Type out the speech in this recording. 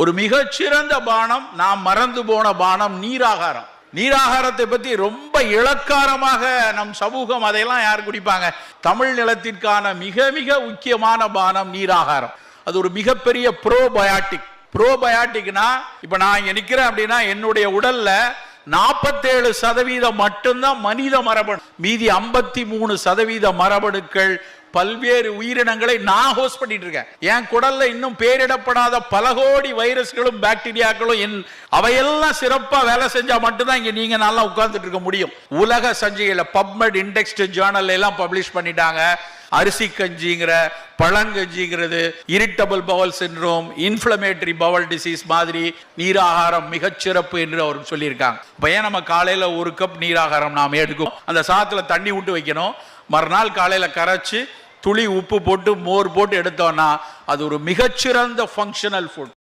ஒரு மிகச்சிறந்த பானம், நாம் மறந்து போன பானம் நீராகாரம். நீராகாரத்தை பத்தி ரொம்ப இளக்காரமாக நம் சமூகம் அதையெல்லாம் யார் குடிப்பாங்க? தமிழ் நிலத்திற்கான மிக மிக முக்கியமான பானம் நீராகாரம். அது ஒரு மிகப்பெரிய ப்ரோபயாட்டிக். ப்ரோபயாட்டிக்னா இப்ப நான் இங்க நிக்கிறேன் அப்படின்னா என்னுடைய உடல்ல 47% மட்டும்தான் மனித மரபணு, மீதி 53% மரபணுக்கள் பல்வேறு உயிரினங்களை நான் ஹோஸ்ட் பண்ணிட்டு இருக்கேன். என் குடல்ல இன்னும் பேரிடப்படாத பல கோடி வைரஸ்களும் பாக்டீரியாக்களும் அவையெல்லாம் சிறப்பா வேலை செஞ்சா மட்டும்தான் இங்க நீங்க நல்லா உட்கார்ந்துட்டு இருக்க முடியும். உலக சஞ்சிகையில பப்மெட் இண்டெக்ஸ்ட் ஜேர்னல் எல்லாம் பப்ளிஷ் பண்ணிட்டாங்க. அரிசி கஞ்சிங்கிற, பழங்கஞ்சிங்கிறது, irritable bowel syndrome, inflammatory bowel disease மாதிரி நீராகாரம் மிகச்சிறப்பு என்று அவர் சொல்லியிருக்காங்க. பையன் நம்ம காலையில 1 கப் நீராகாரம் நாம் எடுக்கும். அந்த சாதத்துல தண்ணி விட்டு வைக்கணும். மறுநாள் காலையில கரைச்சு துளி உப்பு போட்டு மோர் போட்டு எடுத்தோம்னா அது ஒரு மிகச்சிறந்த ஃபங்க்ஷனல் ஃபுட்.